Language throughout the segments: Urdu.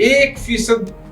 1%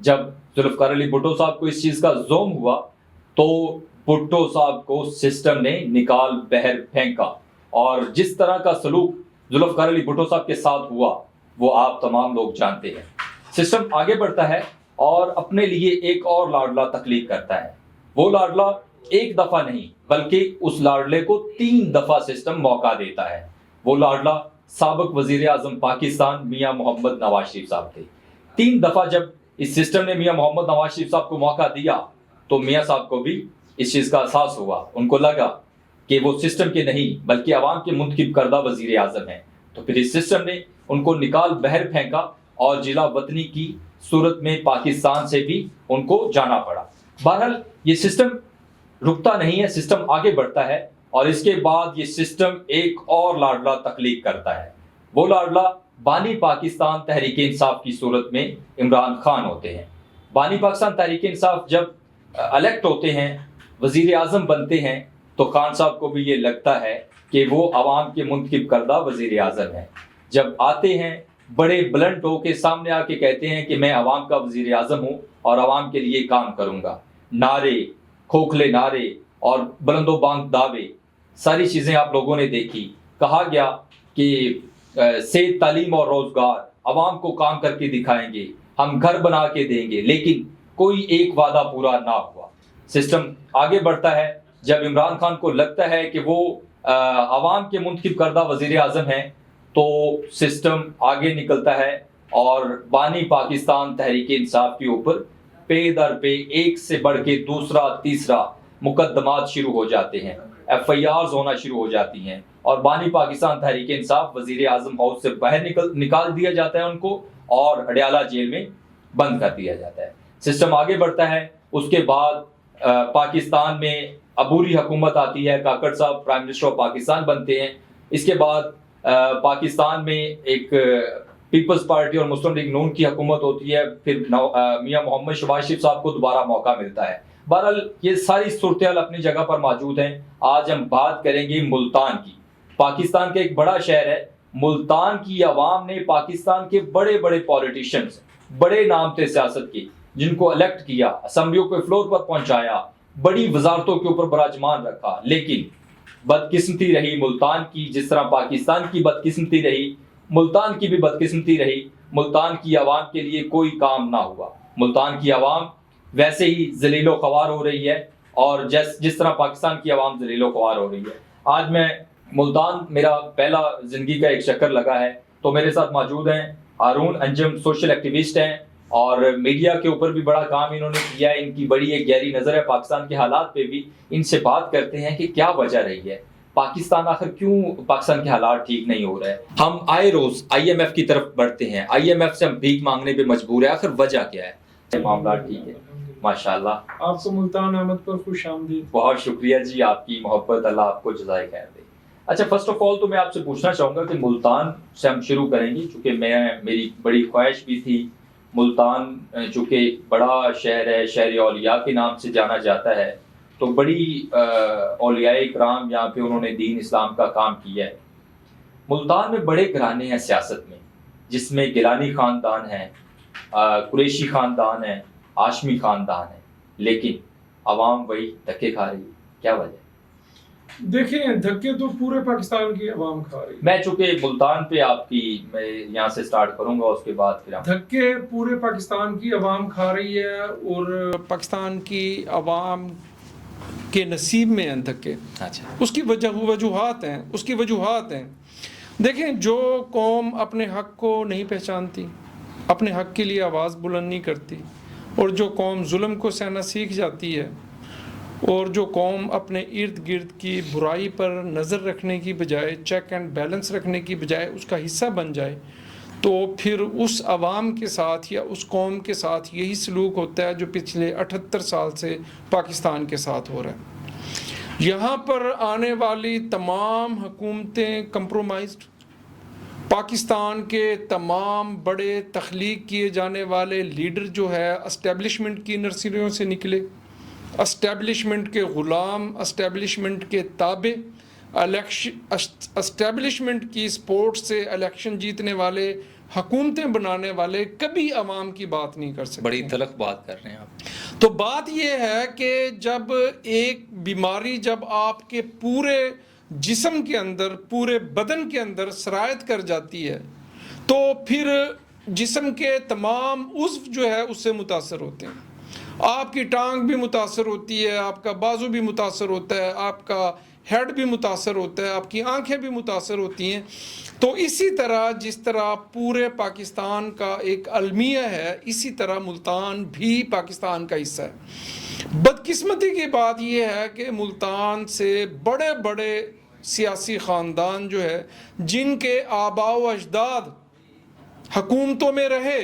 جب ذوالفقار علی بھٹو صاحب کو اس چیز کا زوم ہوا تو بھٹو صاحب کو سسٹم نے نکال بہر پھینکا، اور جس طرح کا سلوک ذوالفقار علی بھٹو صاحب کے ساتھ ہوا وہ آپ تمام لوگ جانتے ہیں۔ سسٹم آگے بڑھتا ہے اور اپنے لیے ایک اور لاڈلا تخلیق کرتا ہے۔ وہ لاڈلا ایک دفعہ نہیں بلکہ اس لاڈلے کو 3 دفعہ سسٹم موقع دیتا ہے۔ وہ لاڈلا سابق وزیر اعظم پاکستان میاں محمد نواز شریف صاحب تھے۔ 3 دفعہ جب اس سسٹم نے میاں محمد نواز شریف صاحب کو موقع دیا تو میاں صاحب کو بھی اس چیز کا احساس ہوا، ان کو لگا کہ وہ سسٹم کے نہیں بلکہ عوام کے منتخب کردہ وزیر اعظم ہیں، تو پھر اس سسٹم نے ان کو نکال بہر پھینکا اور جلا وطنی کی صورت میں پاکستان سے بھی ان کو جانا پڑا۔ بہرحال یہ سسٹم رکتا نہیں ہے، سسٹم آگے بڑھتا ہے، اور اس کے بعد یہ سسٹم ایک اور لاڈلا تخلیق کرتا ہے۔ وہ لاڈلا بانی پاکستان تحریک انصاف کی صورت میں عمران خان ہوتے ہیں۔ بانی پاکستان تحریک انصاف جب الیکٹ ہوتے ہیں، وزیر اعظم بنتے ہیں، تو خان صاحب کو بھی یہ لگتا ہے کہ وہ عوام کے منتخب کردہ وزیر اعظم ہیں۔ جب آتے ہیں بڑے بلنٹ ہو کے سامنے آ کے کہتے ہیں کہ میں عوام کا وزیر اعظم ہوں اور عوام کے لیے کام کروں گا۔ نعرے، کھوکھلے نعرے اور بلند و بانگ دعوے، ساری چیزیں آپ لوگوں نے دیکھی۔ کہا گیا کہ صحت، تعلیم اور روزگار، عوام کو کام کر کے دکھائیں گے، ہم گھر بنا کے دیں گے، لیکن کوئی ایک وعدہ پورا نہ ہوا۔ سسٹم آگے بڑھتا ہے، جب عمران خان کو لگتا ہے کہ وہ عوام کے منتخب کردہ وزیر اعظم ہیں تو سسٹم آگے نکلتا ہے اور بانی پاکستان تحریک انصاف کے اوپر پے در پے ایک سے بڑھ کے دوسرا تیسرا مقدمات شروع ہو جاتے ہیں، FIRs ہونا شروع ہو جاتی ہیں، اور بانی پاکستان تحریک انصاف وزیر اعظم ہاؤس سے باہر نکال دیا جاتا ہے ان کو، اور اڈیالہ جیل میں بند کر دیا جاتا ہے۔ سسٹم آگے بڑھتا ہے، اس کے بعد پاکستان میں عبوری حکومت آتی ہے، کاکڑ صاحب پرائم منسٹر آف پاکستان بنتے ہیں۔ اس کے بعد پاکستان میں ایک پیپلز پارٹی اور مسلم لیگ نون کی حکومت ہوتی ہے، پھر میاں محمد شہباز شریف صاحب کو دوبارہ موقع ملتا ہے۔ بہرحال یہ ساری صورتحال اپنی جگہ پر موجود ہیں۔ آج ہم بات کریں گے ملتان کی۔ پاکستان کا ایک بڑا شہر ہے، ملتان کی عوام نے پاکستان کے بڑے بڑے پولیٹیشنز، بڑے نام تھے سیاست کے، جن کو الیکٹ کیا، اسمبلیوں کے فلور پر پہنچایا، بڑی وزارتوں کے اوپر براجمان رکھا، لیکن بدقسمتی رہی ملتان کی، جس طرح پاکستان کی بدقسمتی رہی، ملتان کی بھی بدقسمتی رہی۔ ملتان کی عوام کے لیے کوئی کام نہ ہوا۔ ملتان کی عوام ویسے ہی ذلیل و خوار ہو رہی ہے، اور جس طرح پاکستان کی عوام ذلیل و خوار ہو رہی ہے۔ آج میں ملتان، میرا پہلا زندگی کا ایک چکر لگا ہے، تو میرے ساتھ موجود ہیں ہارون انجم، سوشل ایکٹیوسٹ ہیں، اور میڈیا کے اوپر بھی بڑا کام انہوں نے کیا ہے۔ ان کی بڑی ایک گہری نظر ہے پاکستان کے حالات پہ بھی۔ ان سے بات کرتے ہیں کہ کیا وجہ رہی ہے، پاکستان آخر کیوں پاکستان کے حالات ٹھیک نہیں ہو رہے۔ ہم آئے روز IMF کی طرف بڑھتے ہیں، IMF سے ہم بھیک مانگنے پہ مجبور ہیں، آخر وجہ کیا ہے؟ معاملات ٹھیک ہے ماشاءاللہ۔ آپ کو ملتان آمد پر خوش آمدید۔ بہت شکریہ جی، آپ کی محبت، اللہ آپ کو جزائے خیر دے۔ اچھا، فرسٹ آف آل تو میں آپ سے پوچھنا چاہوں گا کہ ملتان سے ہم شروع کریں گے، چونکہ میری بڑی خواہش بھی تھی۔ ملتان چونکہ بڑا شہر ہے، شہر اولیاء کے نام سے جانا جاتا ہے، تو بڑی اولیاء کرام یہاں پہ انہوں نے دین اسلام کا کام کیا ہے۔ ملتان میں بڑے گھرانے ہیں سیاست میں، جس میں گیلانی خاندان ہے، قریشی خاندان ہے، ہاشمی خاندان ہے، لیکن عوام وہی دھکے کھا رہی ہے۔ کیا وجہ؟ دیکھیں، دھکے تو پورے پاکستان کی عوام کھا رہی ہے۔ میں چونکہ ملتان پہ آپ کی، میں یہاں سے سٹارٹ کروں گا، اس کے بعد پھر دھکے پورے پاکستان کی عوام کھا رہی ہے، اور پاکستان کی عوام کے نصیب میں ہیں دھکے۔ اچھا، اس کی وجوہات ہیں۔ دیکھیں، جو قوم اپنے حق کو نہیں پہچانتی، اپنے حق کے لیے آواز بلند نہیں کرتی، اور جو قوم ظلم کو سہنا سیکھ جاتی ہے، اور جو قوم اپنے ارد گرد کی برائی پر نظر رکھنے کی بجائے، چیک اینڈ بیلنس رکھنے کی بجائے اس کا حصہ بن جائے، تو پھر اس عوام کے ساتھ یا اس قوم کے ساتھ یہی سلوک ہوتا ہے جو پچھلے 78 سال سے پاکستان کے ساتھ ہو رہا ہے۔ یہاں پر آنے والی تمام حکومتیں کمپرومائزڈ، پاکستان کے تمام بڑے تخلیق کیے جانے والے لیڈر جو ہے اسٹیبلشمنٹ کی نرسریوں سے نکلے، اسٹیبلشمنٹ کے غلام، اسٹیبلشمنٹ کے تابع، اسٹیبلشمنٹ کی سپورٹ سے الیکشن جیتنے والے حکومتیں بنانے والے کبھی عوام کی بات نہیں کر سکتے. بڑی تلخ بات کر رہے ہیں آپ. تو بات یہ ہے کہ جب ایک بیماری جب آپ کے پورے جسم کے اندر پورے بدن کے اندر سرایت کر جاتی ہے تو پھر جسم کے تمام عضو جو ہے اس سے متاثر ہوتے ہیں. آپ کی ٹانگ بھی متاثر ہوتی ہے, آپ کا بازو بھی متاثر ہوتا ہے, آپ کا ہیڈ بھی متاثر ہوتا ہے, آپ کی آنکھیں بھی متاثر ہوتی ہیں. تو اسی طرح جس طرح پورے پاکستان کا ایک المیہ ہے, اسی طرح ملتان بھی پاکستان کا حصہ ہے. بدقسمتی کی بات یہ ہے کہ ملتان سے بڑے بڑے سیاسی خاندان جو ہے جن کے آباء و اجداد حکومتوں میں رہے,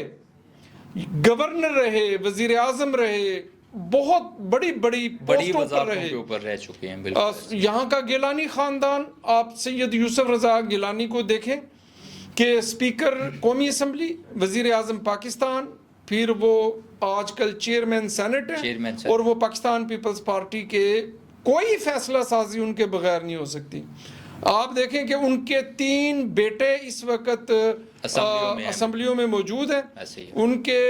گورنر رہے, وزیر اعظم رہے, بہت بڑی بڑی پوسٹوں پر رہے, کے اوپر رہ چکے ہیں. بالکل یہاں کا گیلانی خاندان, آپ سید یوسف رضا گیلانی کو دیکھیں کہ اسپیکر قومی اسمبلی, وزیر اعظم پاکستان, پھر وہ آج کل چیئرمین سینٹ ہیں, اور وہ پاکستان پیپلز پارٹی کے کوئی فیصلہ سازی ان کے بغیر نہیں ہو سکتی. آپ دیکھیں کہ ان کے 3 بیٹے اس وقت اسمبلیوں میں موجود ہیں, ان کے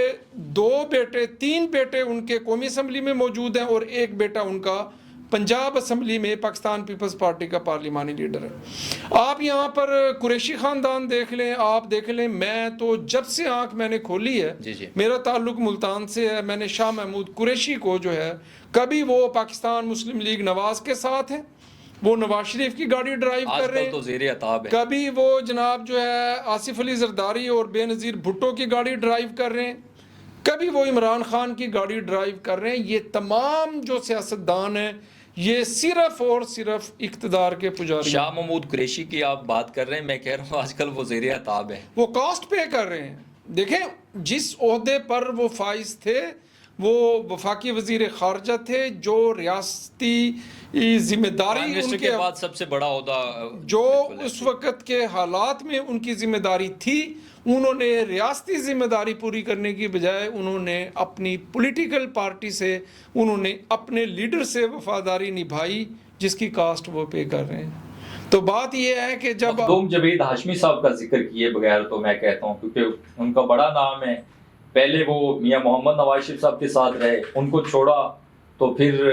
3 بیٹے ان کے قومی اسمبلی میں موجود ہیں, اور ایک بیٹا ان کا پنجاب اسمبلی میں پاکستان پیپلز پارٹی کا پارلیمانی لیڈر ہے. آپ یہاں پر قریشی خاندان دیکھ لیں, آپ دیکھ لیں, میں تو جب سے آنکھ میں نے کھولی ہے میرا تعلق ملتان سے ہے. میں نے شاہ محمود قریشی کو جو ہے, کبھی وہ پاکستان مسلم لیگ نواز کے ساتھ ہیں, وہ نواز شریف کی گاڑی ڈرائیو کر رہے ہیں, کبھی وہ جناب جو ہے آصف علی زرداری اور بے نظیر بھٹو کی گاڑی ڈرائیو کر رہے ہیں, کبھی وہ عمران خان کی گاڑی ڈرائیو کر رہے ہیں. یہ تمام جو سیاستدان ہیں یہ صرف اور صرف اقتدار کے پجاری. شاہ محمود قریشی کی آپ بات کر رہے ہیں, میں کہہ رہا ہوں آج کل وہ زیر عتاب ہے, وہ کاسٹ پے کر رہے ہیں. دیکھیں جس عہدے پر وہ فائز تھے وہ وفاقی وزیر خارجہ تھے, جو ریاستی ذمہ داری ان کے بعد سب سے بڑا عہدہ جو اس وقت کے حالات میں ان کی ذمہ داری تھی, انہوں نے ریاستی ذمہ داری پوری کرنے کی بجائے انہوں نے اپنی پولیٹیکل پارٹی سے, انہوں نے اپنے لیڈر سے وفاداری نبھائی جس کی کاسٹ وہ پے کر رہے ہیں. تو بات یہ ہے کہ جب مخدوم جاوید ہاشمی صاحب کا ذکر کیے بغیر تو میں کہتا ہوں, کیونکہ ان کا بڑا نام ہے, پہلے وہ میاں محمد نواز شریف صاحب کے ساتھ رہے, ان کو چھوڑا تو پھر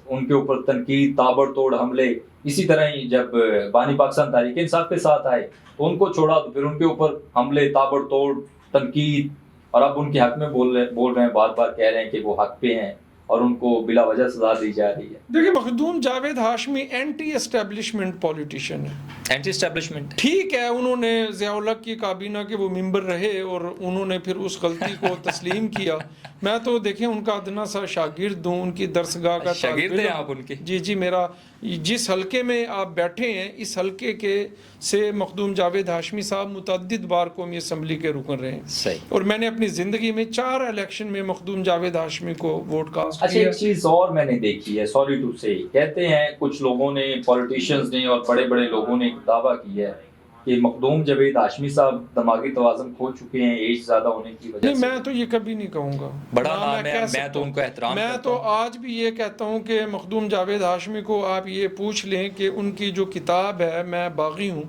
ان کے اوپر تنقید, تابڑ توڑ حملے, اسی طرح ہی جب بانی پاکستان تحریک انصاف کے ساتھ آئے تو ان کو چھوڑا تو پھر ان کے اوپر حملے, تابڑ توڑ, تنقید, اور اب ان کے حق میں بول رہے ہیں, بار بار کہہ رہے ہیں کہ وہ حق پہ ہیں اور ان کو بلا وجہ سزا دی جا رہی ہے. دیکھیں Makhdoom Javed Hashmi anti establishment politician ہے. اینٹی اسٹیبلشمنٹ ٹھیک ہے, انہوں نے ضیاء الحق کی کابینہ کے وہ ممبر رہے اور انہوں نے پھر اس غلطی کو تسلیم کیا. میں تو دیکھیں ان کا ادنا سا شاگرد ہوں, ان کی درسگاہ کا شاگرد ہیں آپ ان کے. جی میرا جس حلقے میں آپ بیٹھے ہیں اس حلقے کے سے مخدوم جاوید ہاشمی صاحب متعدد بار قومی اسمبلی کے رکن رہے ہیں. صحیح. اور میں نے اپنی زندگی میں 4 الیکشن میں مخدوم جاوید ہاشمی کو ووٹ کاسٹ کیا. اچھا ایک چیز اور میں نے دیکھی ہے, سوری ٹو سے, کہتے ہیں کچھ لوگوں نے, پولیٹیشینز نے اور بڑے بڑے لوگوں نے دعویٰ کیا ہے کہ مخدوم جاوید ہاشمی صاحب دماغی توازن کھو چکے ہیں ایج زیادہ ہونے کی وجہ سے. نہیں, میں تو یہ کبھی نہیں کہوں گا, بڑا نام ہے, میں تو ان کو احترام میں تو آج بھی یہ کہتا ہوں کہ مخدوم جاوید ہاشمی کو آپ یہ پوچھ لیں کہ ان کی جو کتاب ہے میں باغی ہوں,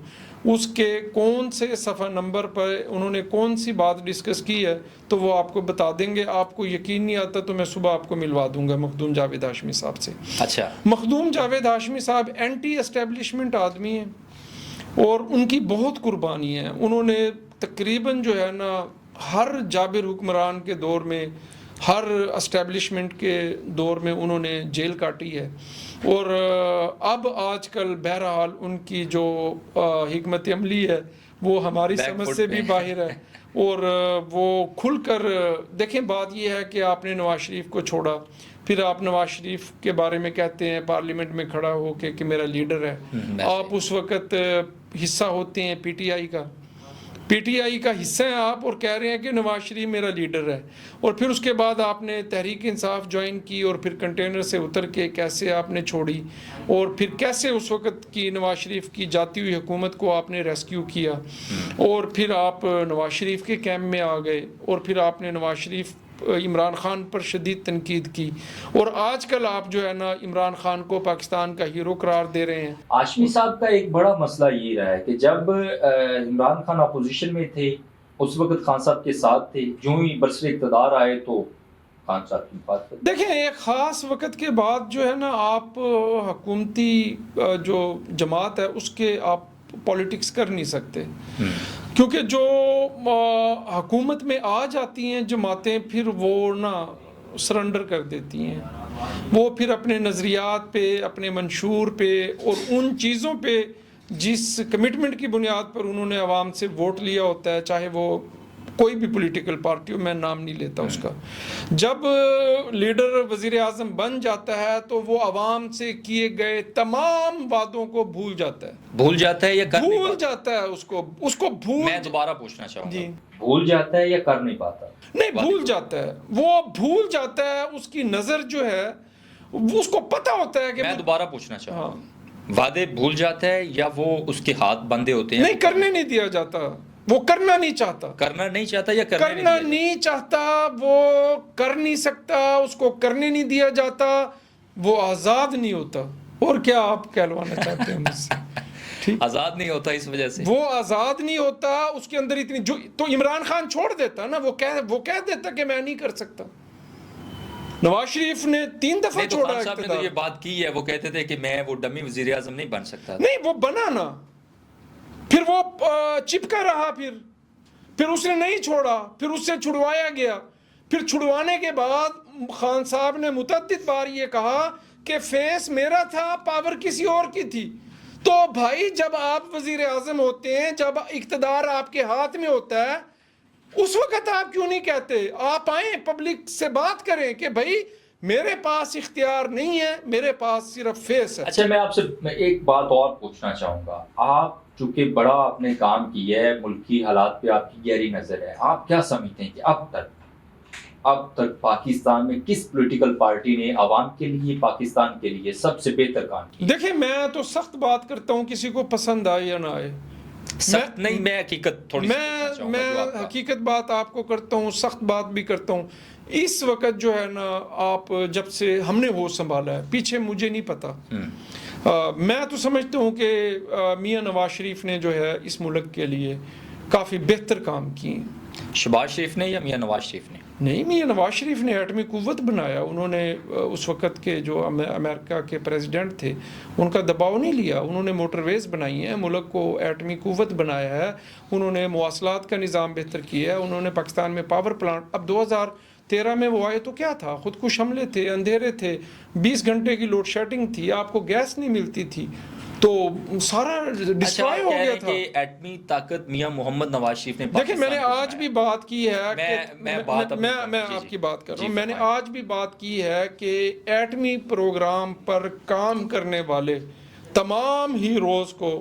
اس کے کون سے صفحہ نمبر پر انہوں نے کون سی بات ڈسکس کی ہے تو وہ آپ کو بتا دیں گے. آپ کو یقین نہیں آتا تو میں صبح آپ کو ملوا دوں گا مخدوم جاوید ہاشمی صاحب سے. اچھا, مخدوم جاوید ہاشمی صاحب اینٹی اسٹیبلشمنٹ آدمی ہیں اور ان کی بہت قربانی ہے. انہوں نے تقریباً جو ہے نا ہر جابر حکمران کے دور میں, ہر اسٹیبلشمنٹ کے دور میں انہوں نے جیل کاٹی ہے, اور اب آج کل بہرحال ان کی جو حکمت عملی ہے وہ ہماری سمجھ سے بھی باہر ہے, اور وہ کھل کر دیکھیں. بات یہ ہے کہ آپ نے نواز شریف کو چھوڑا, پھر آپ نواز شریف کے بارے میں کہتے ہیں پارلیمنٹ میں کھڑا ہو کے کہ میرا لیڈر ہے. آپ اس وقت حصہ ہوتے ہیں پی ٹی آئی کا حصہ ہیں آپ, اور کہہ رہے ہیں کہ نواز شریف میرا لیڈر ہے. اور پھر اس کے بعد آپ نے تحریک انصاف جوائن کی, اور پھر کنٹینر سے اتر کے کیسے آپ نے چھوڑی, اور پھر کیسے اس وقت کی نواز شریف کی جاتی ہوئی حکومت کو آپ نے ریسکیو کیا, اور پھر آپ نواز شریف کے کیمپ میں آ گئے, اور پھر آپ نے نواز شریف عمران خان پر شدید تنقید کی, اور آج کل آپ جو ہے نا عمران خان کو پاکستان کا ہیرو قرار دے رہے ہیں. ہاشمی صاحب کا ایک بڑا مسئلہ یہ رہا ہے کہ جب عمران خان اپوزیشن میں تھے اس وقت خان صاحب کے ساتھ تھے، جو ہی برسر اقتدار آئے تو خان صاحب کی بات کرتے؟ دیکھیں ایک خاص وقت کے بعد جو ہے نا آپ حکومتی جو جماعت ہے اس کے آپ پولیٹکس کر نہیں سکتے، کیونکہ جو حکومت میں آ جاتی ہیں جماعتیں پھر وہ نا سرنڈر کر دیتی ہیں، وہ پھر اپنے نظریات پہ، اپنے منشور پہ اور ان چیزوں پہ جس کمٹمنٹ کی بنیاد پر انہوں نے عوام سے ووٹ لیا ہوتا ہے، چاہے وہ کوئی بھی پولیٹیکل پارٹی ہو، میں نام نہیں لیتا اس کا، جب لیڈر وزیر اعظم بن جاتا ہے تو وہ عوام سے کیے گئے تمام وعدوں کو بھول جاتا ہے یا کر نہیں بھول پاتا؟ جاتا ہے اس کو بھول میں دوبارہ پوچھنا چاہوں گا، جی بھول جاتا ہے یا کر نہیں پاتا؟ نہیں بھول جاتا ہے، وہ بھول جاتا ہے، اس کی نظر جو ہے اس کو پتہ ہوتا ہے کہ میں دوبارہ پوچھنا چاہوں ہاں گا، وعدے بھول جاتا ہے یا وہ اس کے ہاتھ بندھے ہوتے ہیں؟ نہیں کرنے نہیں دیا جاتا، وہ کرنا نہیں چاہتا، کرنا نہیں چاہتا یا کرنا نہیں چاہتا، وہ کر نہیں سکتا، اس کو کرنے نہیں دیا جاتا، وہ آزاد نہیں ہوتا، اور کیا آپ کہلوانا چاہتے ہیں مجھ سے؟ آزاد نہیں ہوتا اس وجہ سے؟ وہ آزاد نہیں ہوتا، اس کے اندر اتنی جو تو عمران خان چھوڑ دیتا نا، وہ کہہ دیتا کہ میں نہیں کر سکتا، نواز شریف نے 3 دفعہ نہیں تو چھوڑا خان صاحب نے تو اقتدار، یہ بات کی ہے، وہ کہتے تھے کہ میں وہ ڈمی وزیر اعظم نہیں بن سکتا، نہیں وہ بنا نا، پھر وہ چپکا رہا، پھر اس نے نہیں چھوڑا، پھر اس سے چھڑوایا گیا، پھر چھڑوانے کے بعد خان صاحب نے متعدد بار یہ کہا کہ فیس میرا تھا، پاور کسی اور کی تھی، تو بھائی جب آپ وزیر اعظم ہوتے ہیں، جب اقتدار آپ کے ہاتھ میں ہوتا ہے، اس وقت آپ کیوں نہیں کہتے؟ آپ آئیں پبلک سے بات کریں کہ بھائی میرے پاس اختیار نہیں ہے، میرے پاس صرف فیس ہے۔ اچھا میں آپ سے ایک بات اور پوچھنا چاہوں گا، آپ چونکہ بڑا آپ نے کام کیا ہے، ملکی حالات پہ آپ کی گہری نظر ہے، آپ کیا سمجھتے ہیں کہ اب تک پاکستان میں کس پولیٹیکل پارٹی نے عوام کے لیے، پاکستان کے لیے سب سے بہتر کام کیا؟ دیکھیں میں تو سخت بات کرتا ہوں، کسی کو پسند آئے یا نہ آئے، سخت نہیں، میں حقیقت تھوڑی میں حقیقت بات آپ کو کرتا ہوں، سخت بات بھی کرتا ہوں۔ اس وقت جو ہے نا آپ جب سے ہم نے وہ سنبھالا ہے، پیچھے مجھے نہیں پتا، میں تو سمجھتا ہوں کہ میاں نواز شریف نے جو ہے اس ملک کے لیے کافی بہتر کام کیے۔ شہباز شریف نے یا میاں نواز شریف نے؟ نہیں، میاں نواز شریف نے ایٹمی قوت بنایا، انہوں نے اس وقت کے جو امریکہ کے پریزیڈنٹ تھے ان کا دباؤ نہیں لیا، انہوں نے موٹر ویز بنائی ہیں، ملک کو ایٹمی قوت بنایا ہے، انہوں نے مواصلات کا نظام بہتر کیا ہے، انہوں نے پاکستان میں پاور پلانٹ، اب 2013 میں وہ آئے تو کیا تھا، خودکش حملے تھے، اندھیرے تھے، 20 گھنٹے کی لوڈ شیڈنگ تھی، آپ کو گیس نہیں ملتی تھی، تو سارا ڈسٹرائے ہو گیا تھا۔ ایٹمی طاقت میاں محمد نواز شریف نے، دیکھیں میں نے آج بھی بات کی ہے میں آپ کی بات کر رہا ہوں، میں نے آج بھی بات کی ہے کہ ایٹمی پروگرام پر کام کرنے والے تمام ہیروز کو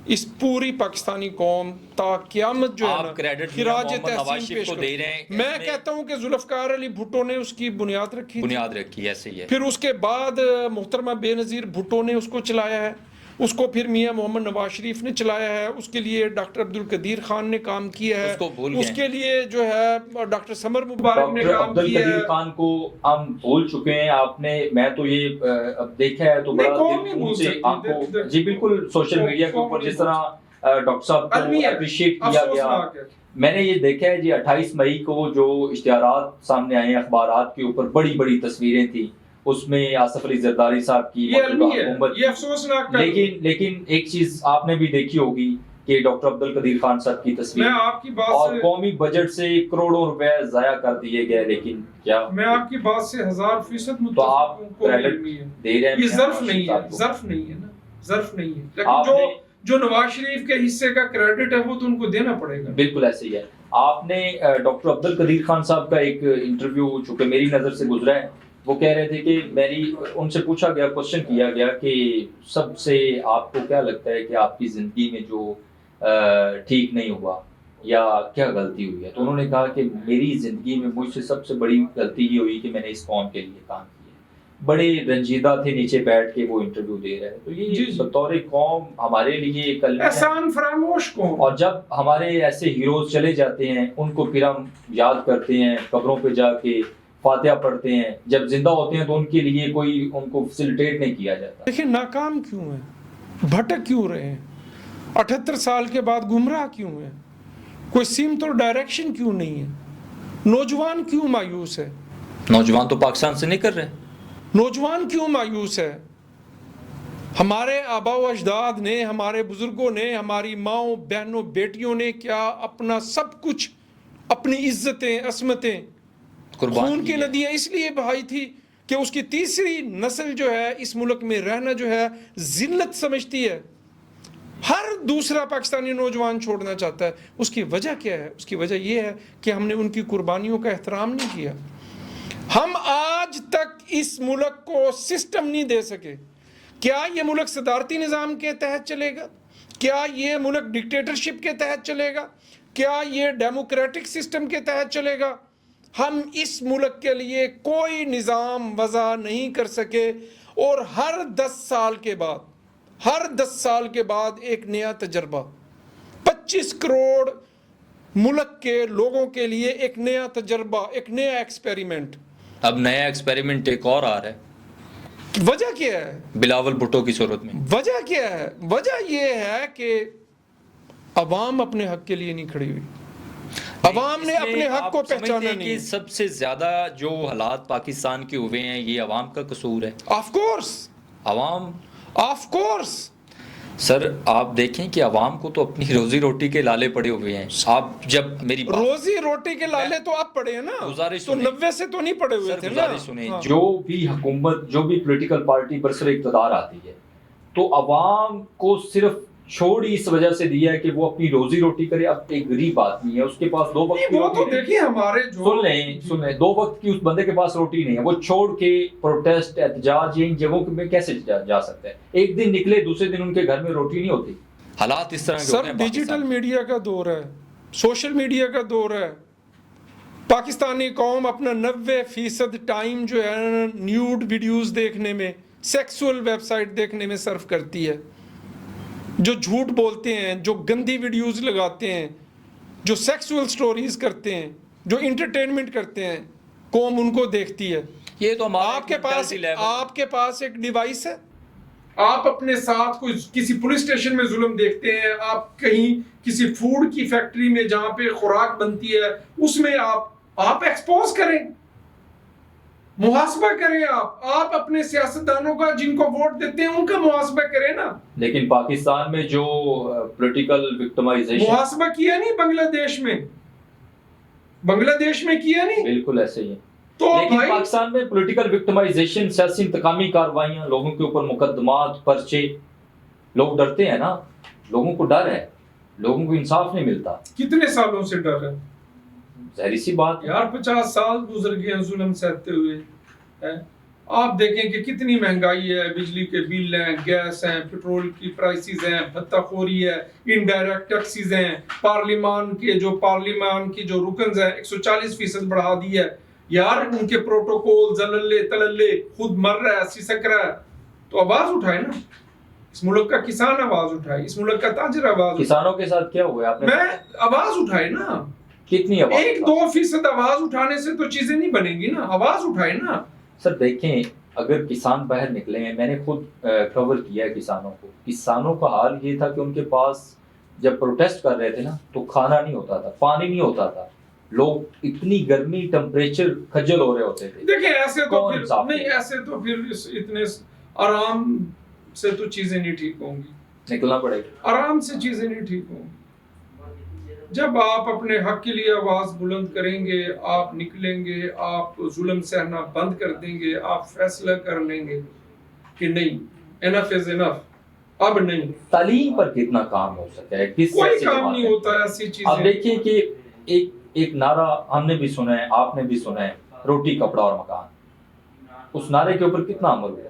اس پوری پاکستانی قوم تا قیامت جو ہے نا خراج تحسین پیش کرتے ہیں۔ میں کہتا ہوں کہ ذوالفقار علی بھٹو نے اس کی بنیاد رکھی ایسے ہی ہے، پھر اس کے بعد محترمہ بے نظیر بھٹو نے اس کو چلایا ہے، اس کو پھر میاں محمد نواز شریف نے چلایا ہے، اس کے لیے ڈاکٹر عبدالقدیر خان نے کام کیا ہے، اس کے لیے جو ہے ڈاکٹر سمر مبارک نے کام کیا ہے۔ عبدالقدیر خان کو ہم بھول چکے ہیں، آپ نے، میں تو یہ اب دیکھا ہے تو بڑا ان سے آپ کو، جی بالکل سوشل میڈیا کے اوپر جس طرح ڈاکٹر صاحب کو اپریشیٹ کیا گیا، میں نے یہ دیکھا ہے جی 28 مئی کو جو اشتہارات سامنے آئے ہیں اخبارات کے اوپر، بڑی بڑی تصویریں تھیں، اس میں آصف علی زرداری صاحب کی حکومت، لیکن ایک چیز آپ نے بھی دیکھی ہوگی کہ ڈاکٹر عبدالقدیر خان صاحب کی تصویر اور قومی بجٹ سے کروڑوں روپے ضائع کر دیے گئے، لیکن کیا میں آپ کی بات سے 1000% متفق تو آپ کریڈٹ دے رہے ہیں؟ یہ ظرف نہیں ہے نا، ظرف نہیں ہے، لیکن جو نواز شریف کے حصے کا کریڈٹ ہے وہ تو ان کو دینا پڑے گا۔ بالکل ایسے ہی ہے۔ آپ نے ڈاکٹر عبدالقدیر خان صاحب کا ایک انٹرویو چونکہ میری نظر سے گزرا ہے، وہ کہہ رہے تھے کہ ان سے پوچھا گیا، کوشچن کیا گیا کہ سب سے آپ کو کیا لگتا ہے کہ آپ کی زندگی میں جو ٹھیک نہیں ہوا یا کیا غلطی ہوئی ہے، تو انہوں نے کہا کہ میری زندگی میں مجھ سے سب سے بڑی غلطی یہ ہوئی کہ میں نے اس قوم کے لیے کام کیا۔ بڑے رنجیدہ تھے نیچے بیٹھ کے وہ انٹرویو دے رہے ہیں، تو یہ بطور قوم ہمارے لیے ایک احسان فراموش قوم، اور جب ہمارے ایسے ہیروز چلے جاتے ہیں ان کو پھر ہم یاد کرتے ہیں، قبروں پہ جا کے فاتحہ پڑھتے ہیں، جب زندہ ہوتے ہیں تو ان کے لیے کوئی ان کو فیسیلیٹیٹ نہیں کیا جاتا۔ دیکھیں ناکام کیوں ہیں، بھٹک کیوں رہے ہیں، 78 سال کے بعد گمراہ کیوں ہیں، کوئی سمت اور ڈائریکشن کیوں نہیں ہے؟ نوجوان کیوں مایوس ہے؟ نوجوان تو پاکستان سے نہیں کر رہے. نوجوان کیوں مایوس ہے؟ ہمارے آبا و اجداد نے، ہمارے بزرگوں نے، ہماری ماؤں بہنوں بیٹیوں نے کیا اپنا سب کچھ، اپنی عزتیں عصمتیں خون کی ندیاں اس لیے بہائی تھی کہ اس کی تیسری نسل جو ہے اس ملک میں رہنا جو ہے ذلت سمجھتی ہے. ہر دوسرا پاکستانی نوجوان چھوڑنا چاہتا ہے. اس کی وجہ کیا ہے؟ اس کی وجہ یہ ہے کہ ہم نے ان کی قربانیوں کا احترام نہیں کیا. ہم آج تک اس ملک کو سسٹم نہیں دے سکے. کیا یہ ملک صدارتی نظام کے تحت چلے گا؟ کیا یہ ملک ڈکٹیٹرشپ کے تحت چلے گا؟ کیا یہ ڈیموکریٹک سسٹم کے تحت چلے گا؟ ہم اس ملک کے لیے کوئی نظام وضع نہیں کر سکے. اور ہر 10 سال کے بعد ایک نیا تجربہ، 25 کروڑ ملک کے لوگوں کے لیے ایک نیا تجربہ، ایک نیا ایکسپیریمنٹ. اب نیا ایکسپیریمنٹ ایک اور آ رہا ہے. وجہ کیا ہے؟ بلاول بھٹو کی صورت میں. وجہ کیا ہے؟ وجہ یہ ہے کہ عوام اپنے حق کے لیے نہیں کھڑی ہوئی. عوام نے اپنے حق کو پہچانا نہیں. سب سے زیادہ جو حالات پاکستان کے ہوئے ہیں یہ عوام کا قصور ہے. آف کورس عوام، آف کورس. سر آپ دیکھیں کہ عوام کو تو اپنی روزی روٹی کے لالے پڑے ہوئے ہیں. آپ جب میری روزی روٹی کے لالے تو آپ پڑے ہیں نا، تو 90 سے تو نہیں پڑے ہوئے تھے نا. جو بھی حکومت، جو بھی پولیٹیکل پارٹی برسر اقتدار آتی ہے تو عوام کو صرف چھوڑ ہی اس وجہ سے دیا ہے کہ وہ اپنی روزی روٹی کرے. اب ایک غریب آدمی ہے، اس کے پاس 2 وقت کی روٹی دیکھیے ہمارے سن لیں 2 وقت کی اس بندے کے پاس روٹی نہیں ہے. وہ چھوڑ کے پروٹیسٹ، احتجاج ان جگہوں میں کیسے جا سکتا ہے؟ ایک دن نکلے دوسرے دن ان کے گھر میں روٹی نہیں ہوتی. حالات اس طرح کے سر ڈیجیٹل میڈیا کا دور ہے، سوشل میڈیا کا دور ہے. پاکستانی قوم اپنا 90% ٹائم جو ہے نیوڈ ویڈیوز دیکھنے میں، سیکسول ویب سائٹ دیکھنے میں صرف کرتی ہے. جو جھوٹ بولتے ہیں، جو گندی ویڈیوز لگاتے ہیں، جو سیکسول سٹوریز کرتے ہیں، جو انٹرٹینمنٹ کرتے ہیں، قوم ان کو دیکھتی ہے. یہ تو آپ کے پاس ایک ڈیوائس ہے. آپ اپنے ساتھ کوئی کسی پولیس اسٹیشن میں ظلم دیکھتے ہیں، آپ کہیں کسی فوڈ کی فیکٹری میں جہاں پہ خوراک بنتی ہے اس میں آپ ایکسپوز کریں، محاسبہ کریں. آپ اپنے سیاستدانوں کا، جن کو ووٹ دیتے ہیں ان کا محاسبہ کریں نا. لیکن پاکستان میں جو پولیٹیکل وکٹمائزیشن محاسبہ کیا نہیں بنگلہ دیش میں کیا نہیں. بالکل ایسے ہی ہے. تو لیکن پاکستان میں پولیٹیکل وکٹمائزیشن، سیاسی انتقامی کارروائیاں، لوگوں کے اوپر مقدمات، پرچے، لوگ ڈرتے ہیں نا. لوگوں کو ڈر ہے، لوگوں کو انصاف نہیں ملتا. کتنے سالوں سے ڈر ہے؟ ظاہری سی بات یار 50 سال گزر گئے ہیں ظلم سہتے ہوئے. آپ دیکھیں کہ کتنی مہنگائی ہے، بجلی کے بل ہیں، گیس ہیں، پیٹرول کی پرائسز ہیں، بھتہ خوری ہے، انڈائریکٹ ٹیکسز ہیں. پارلیمان کی جو رکنز ہیں 140% بڑھا دی ہے. یار ان کے پروٹوکول زللے تللے، خود مر رہا ہے، سسک رہا ہے. تو آواز اٹھائے نا. اس ملک کا کسان آواز اٹھائے، اس ملک کا تاجر آواز اٹھائے. کسانوں کے ساتھ کیا ہوا ہے؟ میں آواز اٹھائے نا. کتنی آواز؟ 1-2% آواز اٹھانے سے تو چیزیں نہیں بنیں گی نا. آواز اٹھائے نا. سر دیکھیں، اگر کسان باہر نکلے ہیں، میں نے خود کور کیا ہے کسانوں کو. کسانوں کا حال یہ تھا کہ ان کے پاس جب پروٹیسٹ کر رہے تھے نا تو کھانا نہیں ہوتا تھا، پانی نہیں ہوتا تھا. لوگ اتنی گرمی، ٹمپریچر، کھجل ہو رہے ہوتے تھے. دیکھیں ایسے تو پھر اتنے آرام سے تو چیزیں نہیں ٹھیک ہوں گی. نکلنا پڑے گا. آرام سے چیزیں نہیں ٹھیک ہوں گی. جب آپ اپنے حق کے لیے آواز بلند کریں گے، آپ نکلیں گے، آپ ظلم سہنا بند کر دیں گے، آپ فیصلہ کر لیں گے کہ نہیں، انف از انف، اب نہیں. تعلیم پر کتنا کام ہو سکتا ہے؟ کوئی کام نہیں ہوتا ایسی چیزیں. آپ دیکھیں کہ ایک نعرہ ہم نے بھی سنا ہے، آپ نے بھی سنا ہے، روٹی کپڑا اور مکان. اس نعرے کے اوپر کتنا عمل ہوا؟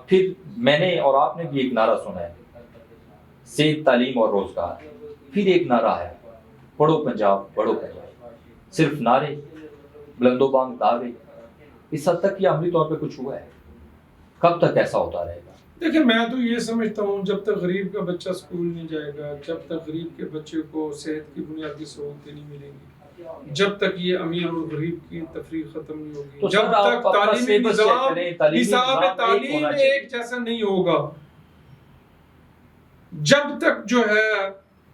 پھر میں نے اور آپ نے بھی ایک نعرہ سنا ہے، صحت، تعلیم اور روزگار. پھر ایک نعرہ ہے، پڑھو پنجاب بڑھو پنجاب. صرف نعرے، بلند و بانگ دعوے. اس حد تک یہ عملی طور پہ کچھ ہوا ہے؟ کب تک ایسا ہوتا رہے گا؟ دیکھیں میں تو یہ سمجھتا ہوں جب تک غریب کا بچہ اسکول نہیں جائے گا، جب تک غریب کے بچے کو صحت کی بنیادی سہولتیں نہیں ملیں گی، جب تک یہ امیر اور غریب کی تفریق ختم نہیں ہوگی، جب تک تعلیمی نظام تعلیم ایک جیسا نہیں ہوگا، جب تک جو ہے